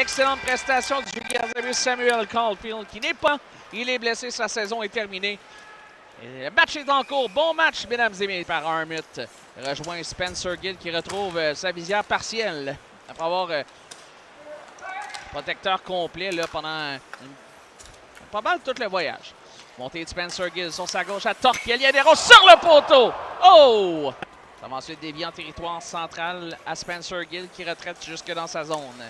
Excellente prestation du gardien but Samuel Caulfield qui n'est pas. Il est blessé, sa saison est terminée. Et le match est en cours. Bon match, mesdames et messieurs, par Armut. Rejoint Spencer Gill qui retrouve sa visière partielle après avoir protecteur complet là, pendant pas mal tout le voyage. Montée de Spencer Gill sur sa gauche à Torkel Yadero sur le poteau. Oh! Ça va ensuite dévier en territoire central à Spencer Gill qui retraite jusque dans sa zone.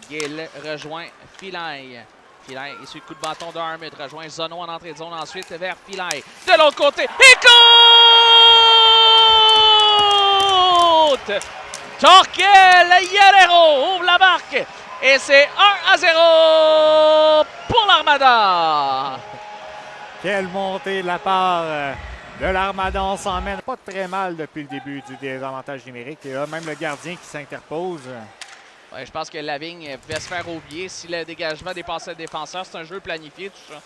Gill rejoint Philae. Philae essuie le coup de bâton d'Armut. Rejoint Zono en entrée de zone ensuite vers Philae. De l'autre côté, écoute! Torkel Yadero ouvre la marque. Et c'est 1-0 pour l'Armada. Quelle montée de la part de l'Armada. On s'en mène pas très mal depuis le début du désavantage numérique. Et là, même le gardien qui s'interpose. Ouais, je pense que Lavigne pouvait se faire oublier si le dégagement dépassait le défenseur. C'est un jeu planifié, tout ça.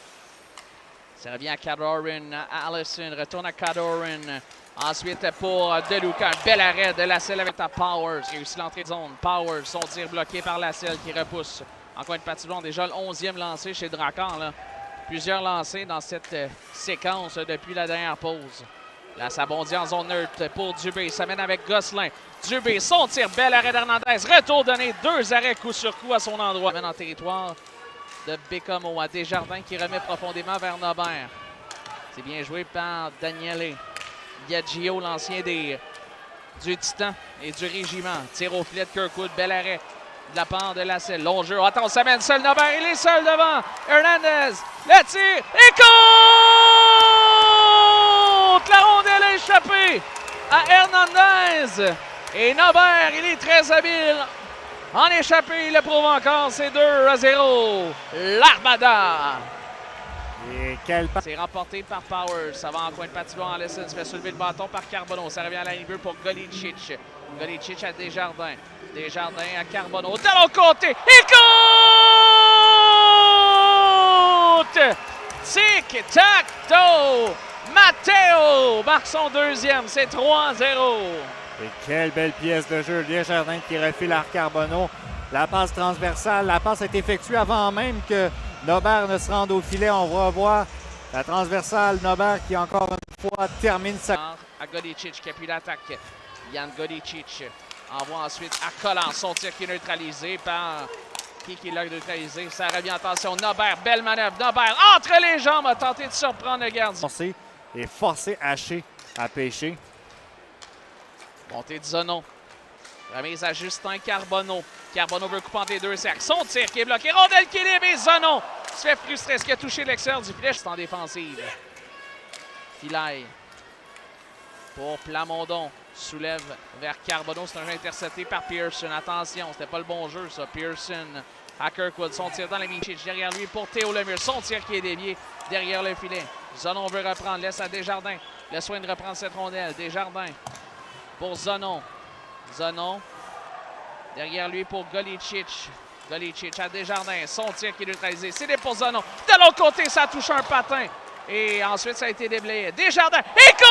Ça revient à Cadorin, à Allison, retourne à Cadorin. Ensuite pour DeLuca, un bel arrêt de Lasselle avec ta Powers. Il réussit l'entrée de zone. Powers, son tir bloqué par Lasselle qui repousse. En coin de patinoire, déjà le 11e lancé chez Drakkar. Là. Plusieurs lancés dans cette séquence depuis la dernière pause. Là, ça bondit en zone neutre pour Dubé. Ça mène avec Gosselin. Dubé, son tir, bel arrêt d'Hernandez. Retour donné, 2 arrêts coup sur coup à son endroit. Mène en territoire de Bécomo à Desjardins qui remet profondément vers Nobert. C'est bien joué par Daniele. Biagio, l'ancien du Titan et du Régiment. Tire au filet de Kirkwood, bel arrêt de la part de Lasselle. Long jeu, attends, ça mène seul Nobert, il est seul devant. Hernandez, le tir, et compte! La rondelle a échappé à Hernandez. Et Nobert, il est très habile. En échappé, il le prouve encore, c'est 2-0. L'Armada. C'est remporté par Powers. Ça va en coin de patinoire. Allison se fait soulever le bâton par Carbonneau. Ça revient à la ligne bleue pour Golicic. Golicic à Desjardins. Desjardins à Carbonneau. De l'autre côté. Il compte! Tic-tac-toe! Matteo marque son 2e. C'est 3-0. Et quelle belle pièce de jeu. Desjardins qui refile à Carbonneau. La passe transversale. La passe est effectuée avant même que Nobert ne se rende au filet. On va voir la transversale. Nobert qui, encore une fois, termine sa... À Golicic qui appuie l'attaque. Jan Golicic envoie ensuite à Collant. Son tir qui est neutralisé par... Qui l'a neutralisé. Ça revient en tension. Nobert, belle manœuvre. Nobert, entre les jambes, a tenté de surprendre le gardien. Et forcé Haché à pêcher. Montée de Zono. Remise à Justin Carbonneau. Carbonneau veut couper entre les 2 cercles. Son tir qui est bloqué. Rondelle qui est libre et Zono se fait frustrer. Est-ce qu'il a touché l'extérieur du filet? C'est en défensive. Philae. Pour Plamondon. Soulève vers Carbonneau. C'est un jeu intercepté par Pearson. Attention, c'était pas le bon jeu ça. Pearson à Kirkwood. Son tir dans la Michich. Derrière lui pour Théo Lemire. Son tir qui est dévié derrière le filet. Zono veut reprendre. Laisse à Desjardins. Le soin de reprendre cette rondelle. Desjardins pour Zono. Zono. Derrière lui pour Golicic. Golicic à Desjardins. Son tir qui est neutralisé. C'est pour Zono. De l'autre côté, ça touche un patin. Et ensuite, ça a été déblayé. Desjardins. Et compte!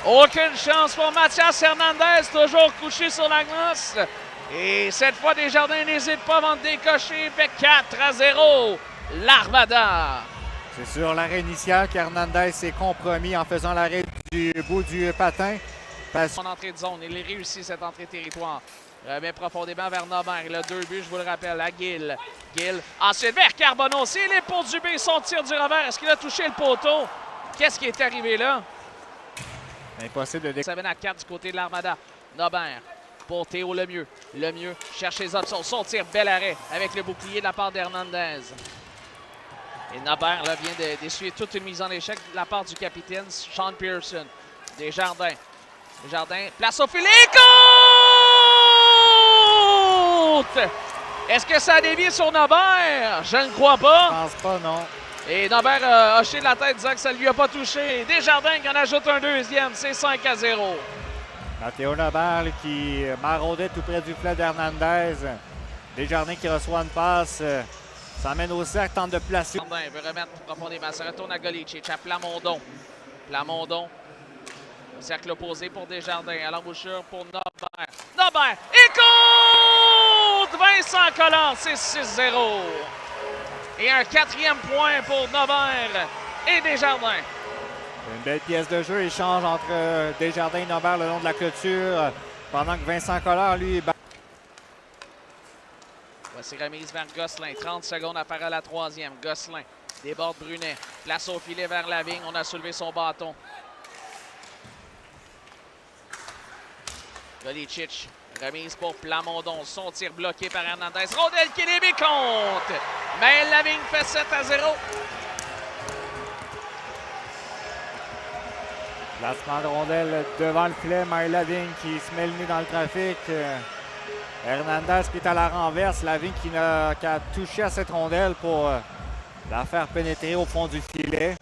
Aucune chance pour Mathias Hernandez. Toujours couché sur la glace. Et cette fois, Desjardins n'hésite pas avant de décocher. Fait 4-0. L'Armada. C'est sur l'arrêt initial qu'Hernandez s'est compromis en faisant l'arrêt du bout du patin. Son entrée de zone, il réussit cette entrée territoire. Remet profondément vers Nobert. Il a 2 buts, je vous le rappelle, à Gill. Gill, ensuite vers Carbonneau. C'est les pour Dubé, son tir du revers. Est-ce qu'il a touché le poteau? Qu'est-ce qui est arrivé là? Impossible de... Ça mène à 4 du côté de l'Armada. Nobert pour Théo Lemieux. Lemieux cherche les options. Son tir, bel arrêt avec le bouclier de la part d'Hernandez. Et Nobert là, vient d'essuyer toute une mise en échec de la part du capitaine Sean Pearson. Desjardins. Desjardins, place au filet, compte! Est-ce que ça a dévié sur Nobert? Je ne crois pas. Je pense pas, non. Et Nobert a hoché de la tête disant que ça ne lui a pas touché. Desjardins qui en ajoute un 2e, c'est 5-0. Matteo Nobert qui maraudait tout près du filet d'Hernandez. Desjardins qui reçoit une passe. S'emmène au cercle, tente de placer. Desjardins veut remettre profondément. Ça retourne à Golicic, à Plamondon. Plamondon Cercle opposé pour Desjardins. À l'embouchure pour Nobert. Nobert! Et compte! Vincent Collant, c'est 6-0. Et un 4e point pour Nobert et Desjardins. Une belle pièce de jeu, échange entre Desjardins et Nobert le long de la clôture, pendant que Vincent Collant, lui, Voici remise vers Gosselin. 30 secondes à faire à la 3e. Gosselin déborde Brunet. Place au filet vers Lavigne. On a soulevé son bâton. Golicic. Remise pour Plamondon. Son tir bloqué par Hernandez. Rondelle qui débite compte. Mais Lavigne fait 7-0. placement de rondelle devant le filet. Maël Lavigne qui se met le nez dans le trafic. Hernandez qui est à la renverse. Lavigne qui a touché à cette rondelle pour la faire pénétrer au fond du filet.